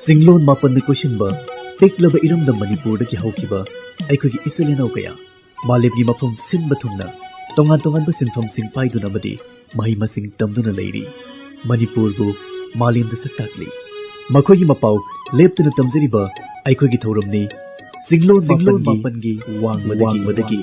Chinglon Mapalgi Wangmadagi Peklaba Iramda Manipur ki haukiba Aikogi Isalena Kaya Malebgi Mapam Sinba Thungna Tongan Sinfam Sing Paiduna Badi Mahima Sing Tamduna Lady Manipur bu Malim the Sakatli Makogi Mapau Leptana Tamzeriba Aikogi Thoramni Chinglon Mapalgi Wangmadagi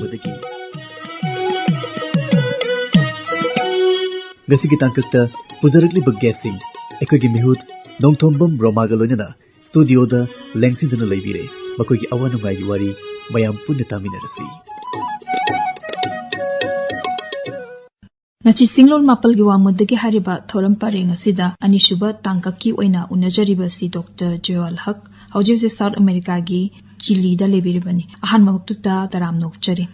Gasigi Tankakta Puzarakli Bagasing Aikogi Mihut Nongthombam Roma Galonana Studio da Lengsindana Levire Makogi Awanamai Wari Mayam Punatamina Nachi Chinglon Mapalgi Wangmadagi hariba thoram pareng asida anishuba tangkaki oina unajariba si Dr.Zia-ul-Haque hauji South America gi Chile da lebiribani ahan mabuktuta taram nokchari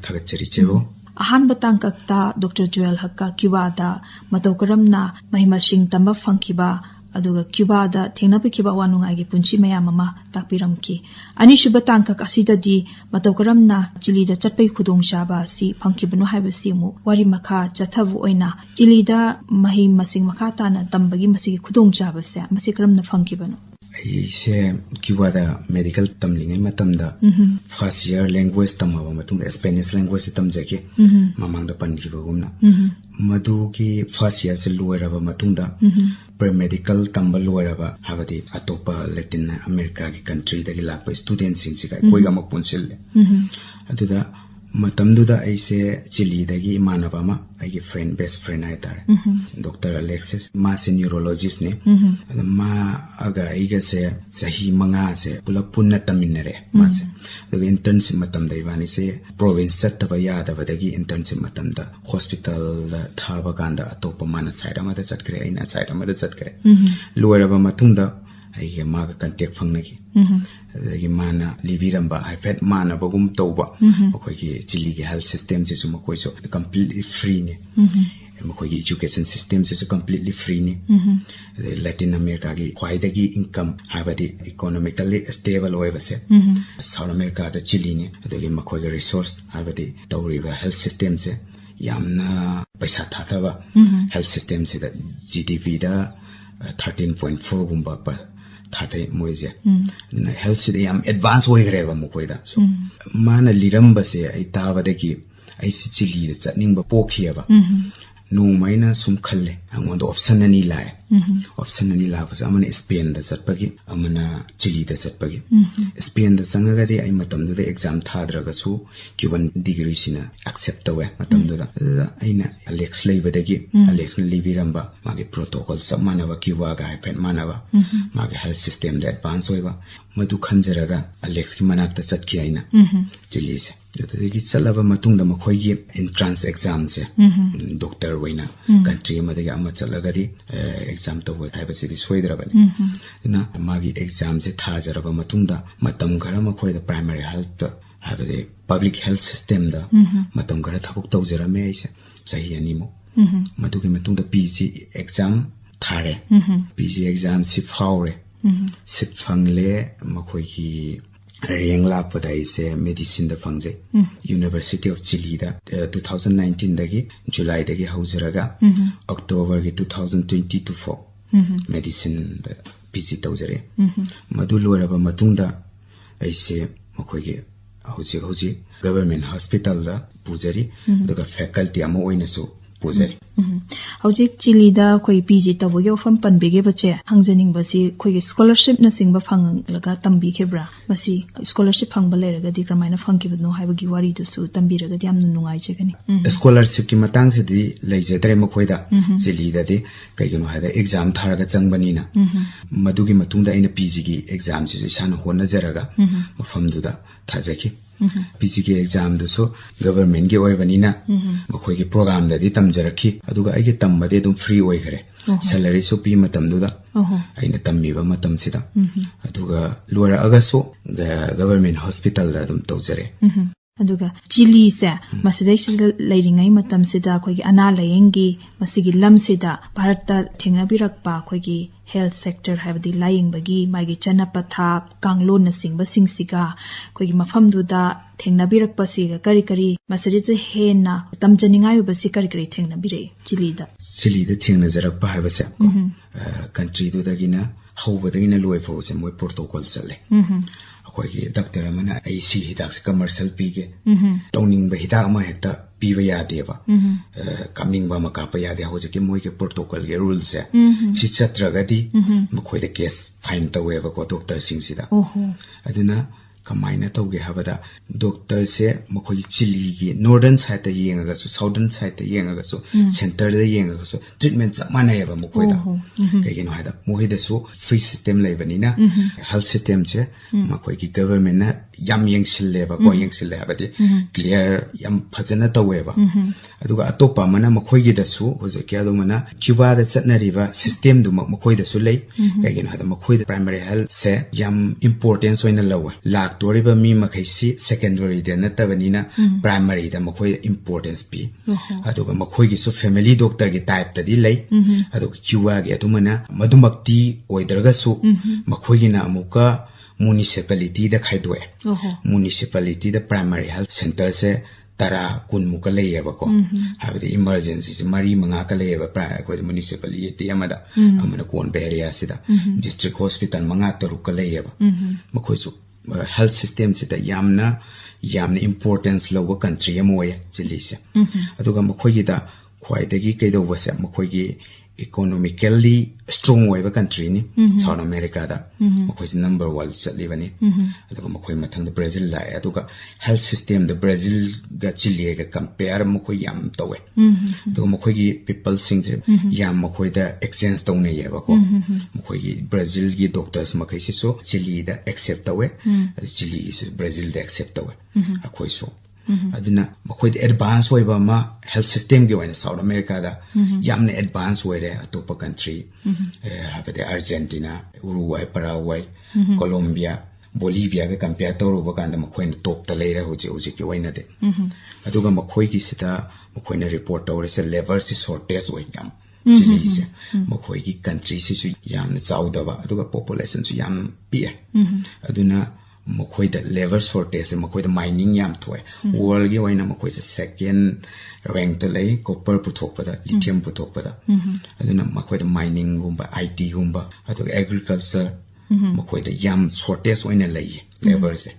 thagachari chebo ahan batangkakta Dr.Zia-ul-Haque Cuba da matawkaramna mahimasing tamba fangkiba aduga Cuba da thengnabikiba wanungai punchi mayamama takpiramki anishuba tangkak asida di matawkaramna Chile da chatpai khudongchaba si phangkibanu haibasi mu wari makha chathabu oina Chile da mahi masing makha tana tambagi masigi khudongchaba se masi karamna phangkibanu aise Cuba da medical tamlingai matamda first year language tamaba matungda Spanish language tamjake mamangda pankibagumna madu ki first year se loiraba matungda pre-medical tambal loiraba habadi atopa Latin America ki country dagi lakpa students sing sika koiga mapunsil aduda matamduda aise Chile dagi manabama aigi friend best friend aitar Dr. Alexis ma se neurologist ne ma aga aiga se sahi manga se pula punna taminare ma se aduga internship matamda ibani se province chattaba yadaba dagi internship matamda hospital thaba kanda atopa mana side amada chatkre aina side amada chatkre loiraba matungda aige maga contact fangnagi adagi mana liviramba haifet mana bagum tauba akoigi Chile gi health system se suma koiso completely free ne akoigi education system se completely free ne Latin America gi khwaidagi income habadi economically stable oibase South America da Chile ne adagi makoigi resource habadi tawriba health system se yamna paisa thataba health system se da GDP da 13.4 gumba par thate moije na health se yam advance hoy greba mokoida so mana liramba se ai tabadaki ai si Chile da chatningba pokhiaba no maina sum khalle angondo option ani lai option ani la bas amana Spain da chatpagi amana Chile da chatpagi Spain da sangaga de ai matam da exam thadraga su Cuban degree sina accept tawe matam da aina Alex leibadagi Alex na libiramba magi protocol sab manaba Cuba ga hapen manaba magi health system da advance hoiba madu khanjaraga Alex ki manakta chatki aina Chile se jotadagi chalaba matungda makhoigi entrance exam se doctor waina country madagi ama chalagadi exam to haibasidi soidrabani na magi exam se thajaraba matungda matam khara makhoida primary health habade public health system da matam khara thabuk tawjarame aise sahi animo madugi matungda PG exam thare PG exam si faure sit fangle makhoigi Reng la pada ise medicine da fangje University of Chile da 2019 dagi July dagi hausaraga October gi 2020 to 4 medicine da PG tawjare madu loiraba matungda aise makoige hauji government hospital da pujari daga faculty ama oina so pujari hauji Chile da koi PG taboge ofam panbege bache hangjaning basi koi scholarship na singba phang laga tambi khebra basi scholarship phangba leraga di kramaina phangki no haibagi wari du su tambi raga di amnu nungai chegani scholarship ki matang se di leijadre makhoida Chile da di kaigino hada exam tharaga changbani na madugi matungda ina PG gi exam se sana hona jaraga mafamdu da thajaki PG ki exam du so government gi oibani na makhoi gi program da di tamjaraki aduga ai gi tambade dum free oi gare salary so pi matam du da aina tammi ba matam sida aduga luara agaso government hospital da dum tawjare aduga Chile se masidai leiringai matam sida khoi gi ana layengi masigi lam sida bharata thengna birakpa khoi gi health sector habdi lying bagi magi chana patha kanglo na singba singsiga khoi gi mafam du da thengna birakpa siga kari kari masari je hena tamjaningai ubasi kari kari thengna bire Chile da thengna jarakpa habasa country du dagina hawbadagina loy fawse moy protocol chale akhoi gi doctor amana ai si hidak se commercial pige tawning ba hidak ma hekta piba yade ba kamning ba maka pa yade hoje ke moy ke protocol ge rules se si chatragadi makhoi da case fine tawe ba ko doctor sing sida aduna kamaina tawge habada doctor se makhoi Chile gi northern side ta yenga su southern side ta yenga su center da yenga su treatment samana ba makhoi da kaigino hada mohi da su free system leibani na health system che makhoi gi government na yam yengsil le ba ko yengsil le habadi clear yam phajana tawe ba aduga atopa mana makhoi gi da su hoje kya do mana Cuba da chatnari ba system du makhoi da su lei kaigino hada makhoi da primary health se yam importance oina lawa toriba mi makhaisi secondary de natabanina primary da makhoi importance pi aduga makhoi gi su family doctor gi type ta di lei aduga Cuba gi atumana madumakti oidarga su makhoi gi na amuka municipality da khaidwe municipality da primary health center se tara kun muka leyeba ko habde emergency se mari manga ka leyeba pra ko municipality amada amana kon area sida district hospital manga taru ka leyeba makhoi su health system sita yamna importance lowa country amoya Chile se aduga makhoi gi da khwaidagi kaido wase makhoi gi economically strong weba country ni South America da makhoi number 1 chatlibani aduga makhoi mathang da Brazil la aduga health system da Brazil ga Chile ga compare makhoi yam tawe aduga makhoi gi people sing yam makhoi da exchange tawne yeba ko makhoi gi Brazil gi doctors makhoi si so Chile da accept tawe Chile is Brazil da accept tawe akhoi so aduna makhoi da advance oiba ma health system gi waina South America da yamne advance oire atopa country have Argentina Uruguay Paraguay Colombia Bolivia ga compare tawro ba kanda makhoi na top ta leira hoje ki waina de aduga makhoi gi sita makhoi na report tawre se level si shortage oi yam Chile se makhoi gi country si su yam na chawda ba aduga population su yam pi aduna makhoi da level shortage makhoi da mining yam thoe world gi waina makhoi se second rank to lay copper puthokpa da lithium puthokpa da aduna makhoi da mining gumba IT gumba aduga agriculture makhoi da yam shortage oina lay level se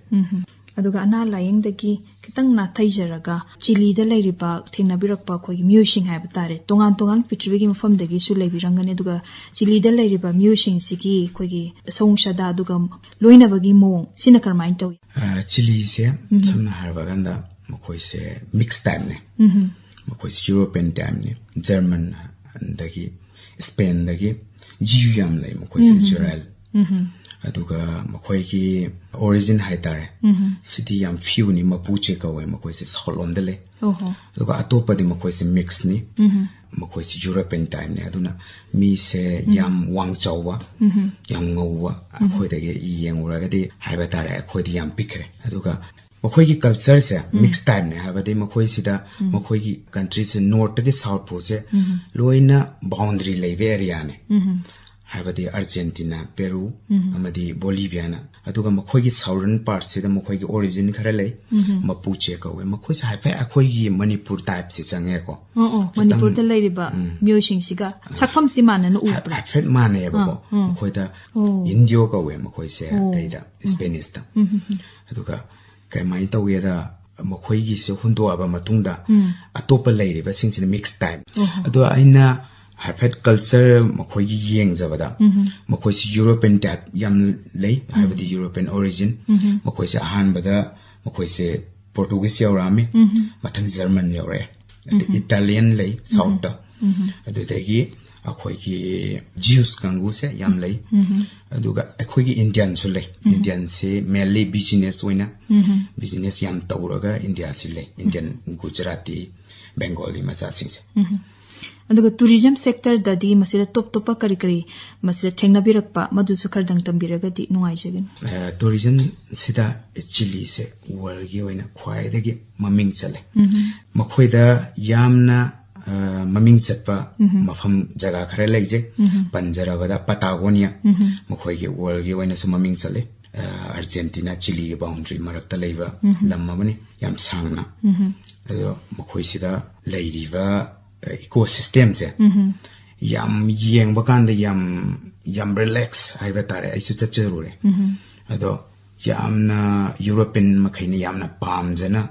aduga ana laying dagi kitang na thaijaraga Chile da leiriba thengna birakpa khoi musing ha batare tongan pitri gi mafam dagi su leibirangane aduga Chile da leiriba musing sigi khoi gi songshada aduga loina bagi mong sina karmain tawi Chile se samna harwaganda makhoi se mixed time ne makhoi se European time ne German dagi Spain dagi jiam lay makhoi se Israel aduga makhoi ki origin haitare city yam few ni mapuche ka wai makhoi se solom dele aduga atopa di makhoi se mix ni makhoi se European time ne aduna mi se yam wangchawa yam ngowa akhoi de yeng uraga di haibatare akhoi di yam pikre aduga makhoi ki culture se mixed time ne habade makhoi sida makhoi ki country se north ke south po se loina boundary leve area ne habadi Argentina Peru amadi Bolivia na aduga makhoi gi southern part se da makhoi gi origin khara lei mapuche ka we makhoi sa haifa akhoi gi Manipur type se change ko Manipur da leiriba musing siga sakpham simana no upra fet mane ba ko makhoi da Indio ka we makhoi se da Spanish da aduga kai mai ta we da makhoi gi se hundo aba matungda atopa leiriba singsin mixed time adu aina Hafet culture makhoi gi yeng jabada makhoi si European type yam lei habadi European origin makhoi se ahan bada makhoi se Portuguese yaurami mathang German yaure Italian lei south da adudagi akhoi gi Jews kangu se yam lei aduga akhoi gi Indian su lei Indian se mainly business oina business yam tawraga India si lei Indian Gujarati Bengali masa singse aduga tourism sector dadi masira top kari masira thengna birakpa madu su khardang tambiraga di nungai jagan tourism sida Chile se world gi oina khwai dagi maming chale makhoi da yamna maming chatpa mafam jaga khare leije Panjarabada Patagonia makhoi gi world gi oina su maming chale Argentina Chile gi boundary marakta leiba lamma bani yam sangna ado makhoi sida leiriba ecosystem se yam yeng bakanda yam yam relax haiba tare ai su chacharure ado yamna European makhaini yamna pamjana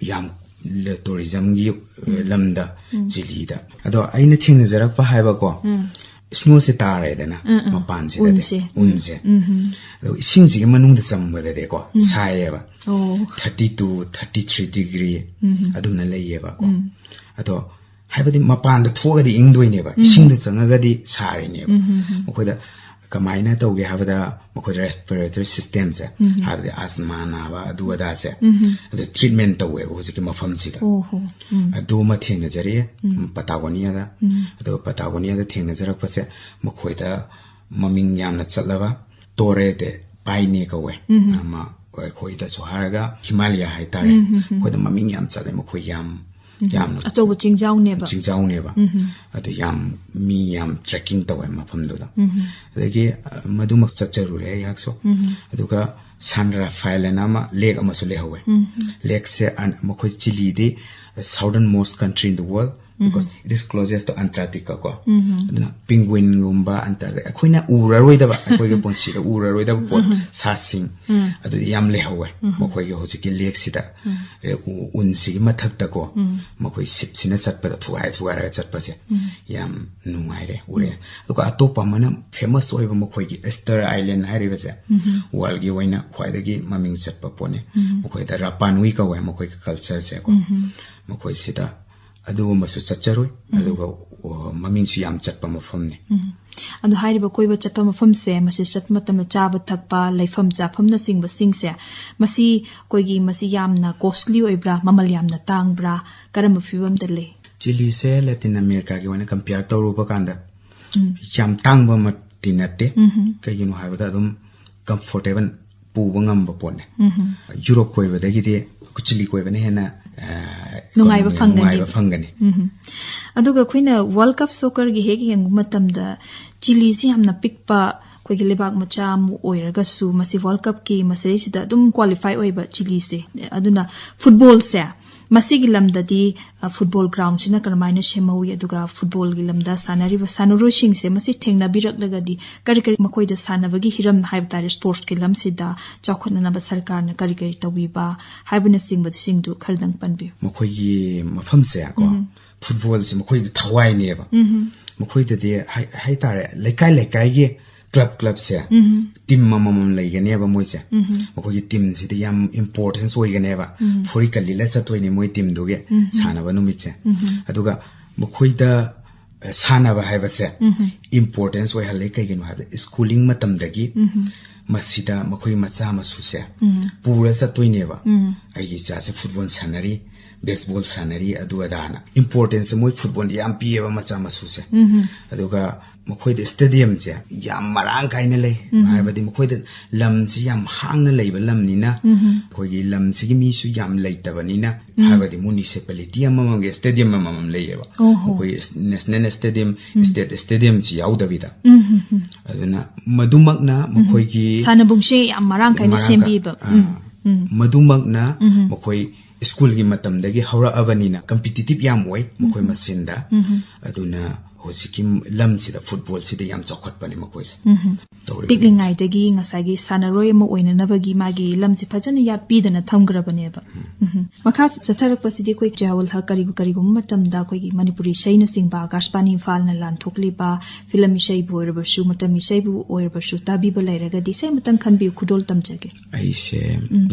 yam tourism gi lamda Chile da ado aina thingna jarak pa haiba ko snow se tare dana mapan se de unse ado ising ji manung da chamba de ko saeba 32 33 degree aduna layeba ko ado haibadi mapan da thoga di ingdoineba ising da changaga di sare ne mokoida kamaina tauge habada mokoida respiratory system se habadi asthma na ba aduada se ado treatment tawe hojiki mafam sida ado ma thengna jari Patagonia da ado Patagonia da thengna jarak pase mokoida maming yamna chalaba tore de paine kawe ama koida soharaga Himalaya haitare koida maming yam chale mokoi yam achobu chingjau neba ado yam mi yam trekking tawe mafam do da adagi madumak chacharure yakso aduga San Rafael nama lake amasu lehawe lake se mokoi Chile de southernmost country in the world because it is closest to Antarctica ko aduna penguin gumba Antarctica akoina uraroidaba akoige ponsira uraroidaba pot sasing adu yam lehawe mokoi ge hojiki lake sida unsi mathakta ko mokoi sipsina chatpada thuai chatpase yam nungaire ure aduka atopa mana famous oiba mokoi gi Easter Island hairibase world gi waina khwaidagi maming chatpa pone mokoi da Rapanui ka wa mokoi culture se ko mokoi sida adugo masu chacharoi adugo maming su yam chatpa mafam ne adu hairiba koiba chatpa mafam se masi chatma tam chaba thakpa laifam jafam na singba singse masi koigi masi yamna costly oibra mamal yamna tangbra karam fibam dale Chile se Latin America gi wana compare tawruba kanda yam tangba matinate kayino haibada adum comfortable pubangam ba pone Europe koiba dagi de Chile koiba ne hena nungaiba fangani aduga khoina World Cup soccer gi hegi yangu matamda Chile si hamna pikpa koigi lebak macha mu oiraga su masi World Cup ki masai sida dum qualify oiba Chile se aduna football se masigi lamda di football ground sina karmaina shemawi aduga football gi lamda sanari ba sanuro sing se masi thengna birak laga di kari makoi da sanabagi hiram haibtari sports ki lam sida chaukhana na ba sarkar na kari tawi ba haibna singba singdu khardang panbi makoi gi mafam se ko football se makoi da thawai ne ba makoi da de haitare laikai gi club se team mamam laigane ba moise makoi team sida yam importance oigane ba phorically la satoi ni moi team doge sana ba numitse aduga makoi da sana ba haiba se importance oi halai kai genu haiba schooling matam dagi masida makoi macha masu se pura satoi ne ba ai gi ja se football sanari baseball sanari adu adana importance moi football yam piye ba macha masu se aduga makoi de stadium je yam marang kaina lei haibadi makoi de lam si yam hangna leiba lam nina koi gi lam si gi mi su yam leitaba nina haibadi municipality amam ge stadium amam leiba koi national stadium state stadium si yaudavida aduna madumakna makoi gi sanabungse yam marang kaina sembi ba madumakna makoi school gi matam dagi haura abanina competitive yam oi makoi masinda aduna hosiki lam sida football sida yam chokhat pani makois piklingai dagi ngasagi sanaroi mo oina nabagi magi lamsi phajana yak pidana thamgrabane ba makhas chatharak pasidi koi Zia-ul-Haque kari gum matam da koi gi manipuri shaina singba Kashpani IMPHAL na lan thokli ba film shai boir bashu matam shai bu oir bashu tabi ba lairaga di sai matan khan bi khudol tamjage ai se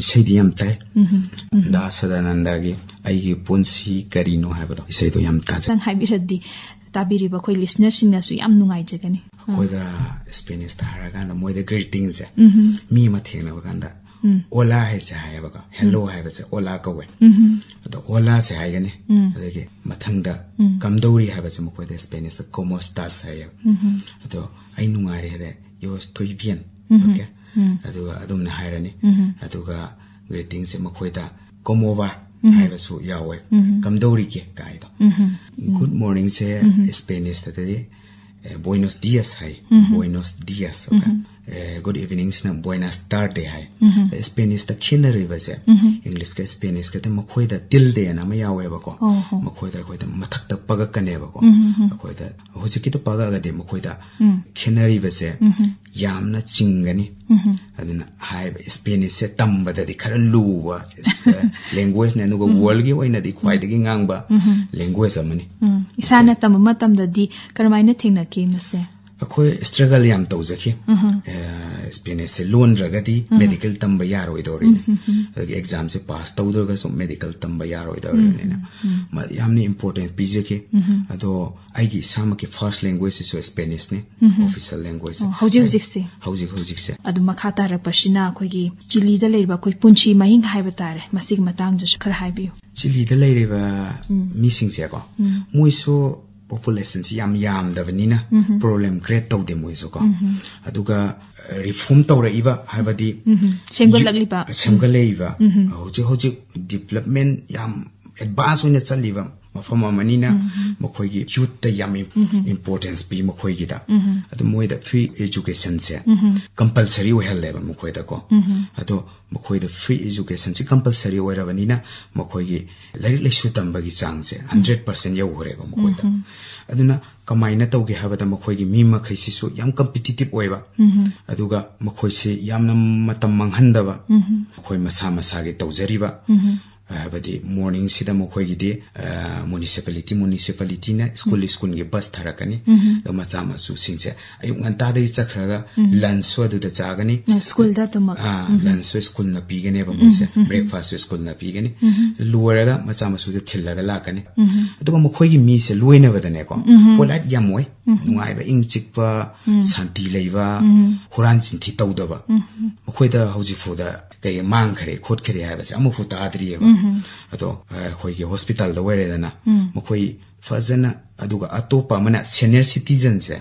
sai di yam tai da sadananda gi ai gi ponsi karino habado sai do yam ta sang haibiradi tabiri ba khoi listener singna su yam nungai jagani koida Spanish taharaga na moida greetings mi ma thengna ba kanda ola hai se hai ba hello hai ba se ola ka we ado ola se hai gane adage mathangda kamdori hai ba se moida Spanish da como estás hai ado ai nungai re de yo estoy bien okay ado adumna hairani aduga greetings se moida como va haiba su yawe kamdori ke kaido good morning se Spanish tadi buenos días hai buenos días okay good evening sina buenas tardes hai Spanish ta khina riba se English ka Spanish ka te makhoi da tilde na ma yawe ba ko makhoi da mathak ta paga kane ba ko makhoi da hoji ki to paga ga de makhoi da khina riba se yamna chingani aduna hai Spanish se tamba da di khara luwa language na no go world gi oina di khwai da gi ngang ba language amani isana tam matam da di karmaina thingna ki mase akhoi struggle yam tawjaki Spanish se loan ragadi medical tamba yaro idori exam se pass tawdorga so medical tamba yaro idori na ma yamni important pijeki ado aigi samaki first language is Spanish ne official language hauji se adu makhata ra pasina khoi gi Chile da leiba khoi punchi mahing haiba tare masig matang ju khar haibiu Chile da leiba missing se ko muiso population si yam da vanina problem create tawde muiso ko aduga reform tawra iba habadi semgalaiba hoji development yam advance oina chaliba mafama manina mokhoi gi youth ta yam importance bi mokhoi gi da adu moi da free education se compulsory we hel leba mokhoi da ko adu mokhoi da free education si compulsory we rabanina mokhoi gi lai su tamba gi chang se 100% yau hore ba mokhoi da aduna kamaina tawge habada mokhoi gi mi makhai si su yam competitive oiba aduga mokhoi se yamna matam manghanda ba mokhoi masa gi tawjariba habadi morning sida mokhoi gi de municipality na school gi bus tharakani do macha su singse ayung anta dai chakhraga lunch so adu da chagani school da to lunch school na pigane ba moise breakfast school na pigani luaraga macha su de thillaga lakani aduga mokhoi gi mi se luina badane ko polat yamoi nungai ba ingchik ba santi leiba huran chin thi tawdaba mokhoi da hauji foda kay mang khare khot khare ha ba se amu futa adri ba ato khoi gi hospital da were da na mokhoi fazana aduga atopa mana senior citizen se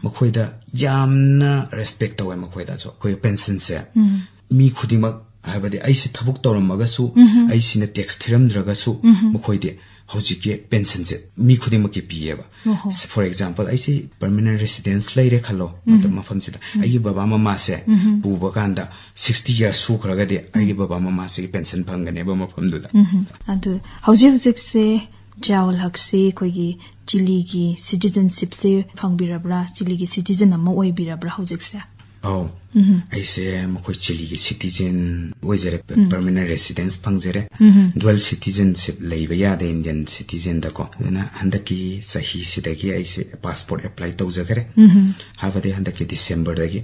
mokhoi da yamna respect tawa mokhoi da so khoi pension se mi khudima habade aisi thabuk tawramaga su aisi na tax thiram draga su mokhoi de hojike pension se mi khudima ke piyeba for example aisi permanent residence laire khalo matam mafam sida agi baba mama se buba kanda 60 years su khraga de agi baba mama se pension phangane ba mafam du da adu hojik se Zia-ul-Haque se khoi gi Chile gi citizenship se phangbirabra Chile gi citizen amma oibirabra hojik se oh I say mokhoi Chile gi citizen wajere permanent residence phangjere dual citizenship leiba ya de Indian citizen da ko na handaki sahi sidagi I say passport apply tawjagare havade handaki December dagi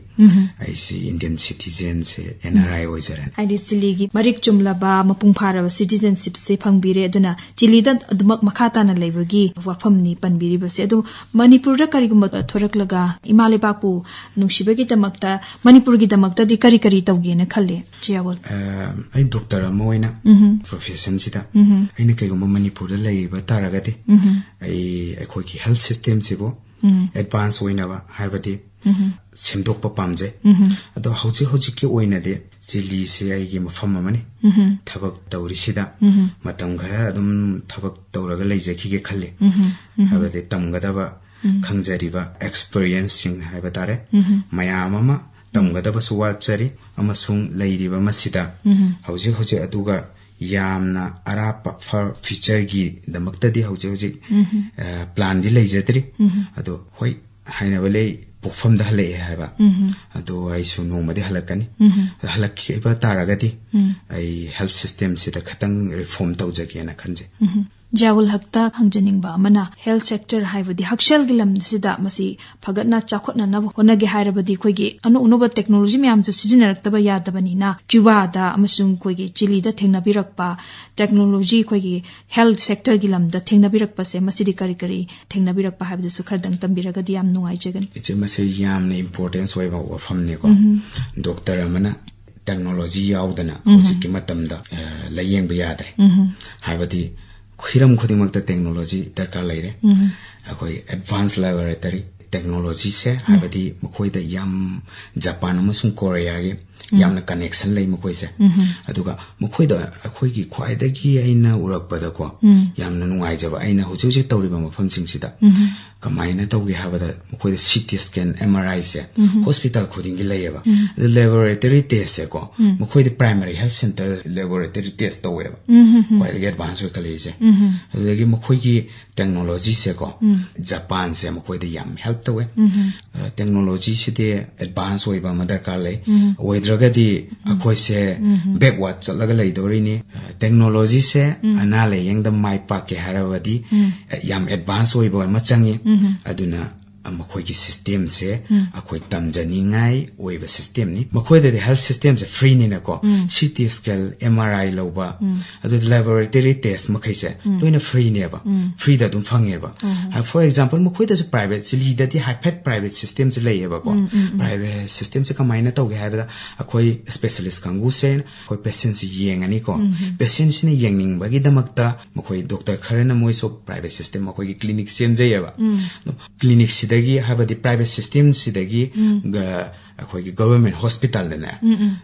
I say Indian citizen se NRI wajere ai Chile gi marik chumla ba mapung phara citizenship se phangbire aduna Chile da adumak makhata na leibagi wafam ni panbiri ba se adu Manipur da kari gum thorak laga imale ba ku nungsibagi tamakta Manipur gi damakta di kari tawge na khalle Zia-ul ai doctor amoina profession sida aina kai gum Manipur da leiba taragati ai khoi ki health system se bo advance oina ba habati semdok pa pamje ado hoji ki oina de Chile se ai gi mafam amani thabak tawri sida matam khara adum thabak tawraga leijaki ge khalle habati tamgada ba khangjariba experience sing haiba tare mayam ama tamgada su wachari amasung leiriba masida hauji aduga yamna arapa for future gi damakta di hauji plan di leijatri ado hoi haina bale pofam da hale haiba ado ai su no madi halakani halakki ba taragati ai health system sida khatang reform tawjagi na khanje Zia-ul-Haque ta hangjaning ba mana health sector haibadi hakshal gilam sida masi phagatna chakhotna na honagi hairabadi khoigi anu technology myam ju sijinarakta yadabani na Cuba da amasung khoigi Chile da thengna birakpa technology khoigi health sector gilam da thengna birakpa se masidi kari thengna birakpa haibdu su khardang tambiraga di am nuai jagan it's masi yam ne importance wai ba famne ko doctor amana technology yaudana hojiki matamda layeng ba yadre haibadi khiram khudimakta technology darkar laire akoi advanced laboratory technology se habadi mokhoi da yam Japan amasung Korea ge yamna connection lei mokhoi se aduga mokhoi da akoi gi khwai da gi aina urak pada ko yamna nungai jaba aina hoji tawriba mafam sing sida kamaina tawgi habada mukoi CT scan MRI se hospital khuding gi layeba the laboratory test se ko mukoi the primary health center laboratory test taweba quite get advanced we college the gi mukoi gi technology se ko Japan se mukoi the yam help tawe technology se de advanced we ba madar ka lay we draga di akoi se backward chalaga lay dori ni technology se anale yang the mai pa ke harawadi yam advanced we ba machangi aduna makhoi gi system se akhoi tamjani ngai oiba system ni makhoi de health system se free ni na ko CT scan MRI loba adu laboratory test makhai se loina free ne ba free da dum phange ba for example makhoi da private chili da di high paid private system se lay ba ko private system se kamaina tawge ha ba akhoi specialist kangu se akhoi patient se yengani ko patient ne yengning ba gi damakta makhoi doctor kharena moi so private system makhoi gi clinic sem jaya ba clinic si dagi habadi private system sidagi akhoi government hospital dana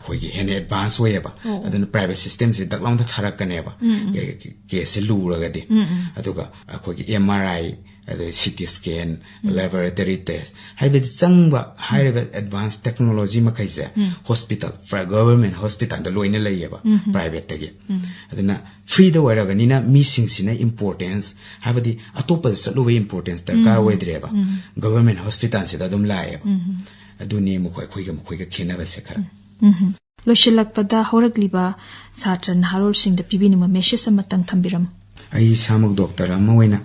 akhoi any advance way ba aduna private system si daklam da tharakane ba ke se luraga di aduga akhoi MRI CT scan laboratory test habadi changba high advanced technology makaise hospital for government hospital da loina layeba private tagi aduna free da wara ganina missing sina importance habadi atopal saluwe importance da ka wedreba government hospital se da dum laeba aduni mukhoi khoi ga khena ba se khara loshilak pada horakliba satran harol sing da pibini ma message amatang thambiram ai samuk doctor amma wena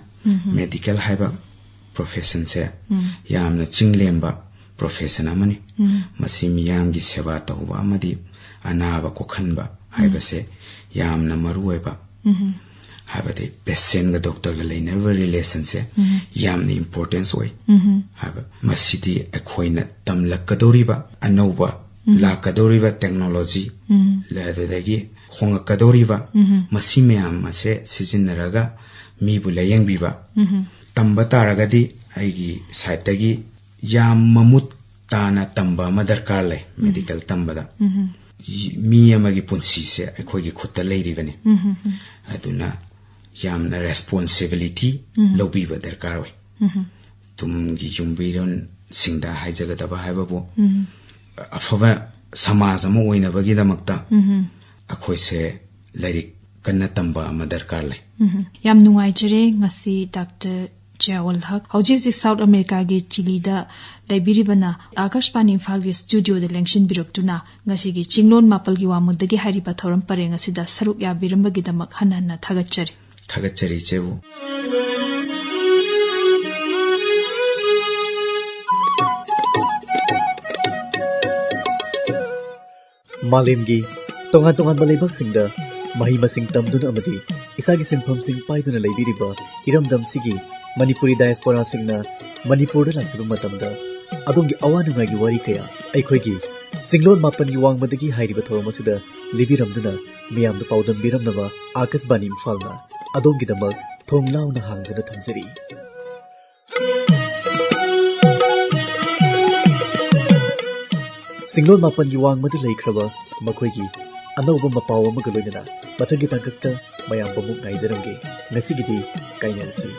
medical haiba profession se yamna chinglemba profession amani masi miyam gi seba tawba amadi anaba ko khanba haiba se yamna maruweba habade patient ga doctor ga lainava relation se yamna importance way haba masidi akhoina tamlakadoriba anoba lakadoriba technology ladagi khongakadoriba masi miyam ase sijinaraga mi bu layang biba tamba taragadi aigi saitagi yam mamut tana tamba madarkar le medical tambada mi amagi punsi se akhoi gi khutta leiribani aduna yamna responsibility lobiba darkar we tum gi jumbiron singda haijaga daba haibabu afaba samaj ama oina bagi damakta akhoi se lairik kanna tamba madarkar le yam nungai jere ngasi Dr.Zia-ul-Haque hojik South America gi Chile da laibiribana Akashpani IMPHAL gi studio de lengshin biroktuna ngasi gi Chinglon Mapalgi Wangmadagi hariba thoram pare ngasi da saruk ya biramba gi damak hanana thagachari chebu Malemgi tongan balibak singda mahi masing tamduna amadi isagi sinpham sing paiduna laibiriba iramdam sigi Manipuri diaspora singna Manipur da lakru matamda adongi awanungai gi wari kaya aikhoigi Chinglon Mapalgi Wangmadagi hairiba thoramasida libiramduna miyamda paudam biramnaba Akashbani IMPHALna adongi damak thonglauna hangduna thamjari Chinglon Mapalgi Wangmadagi laikhraba makhoigi anauba mapaw amaga loinana mathagi tangkakta mayam pamuk ngaijaramge ngasigidi kainarasi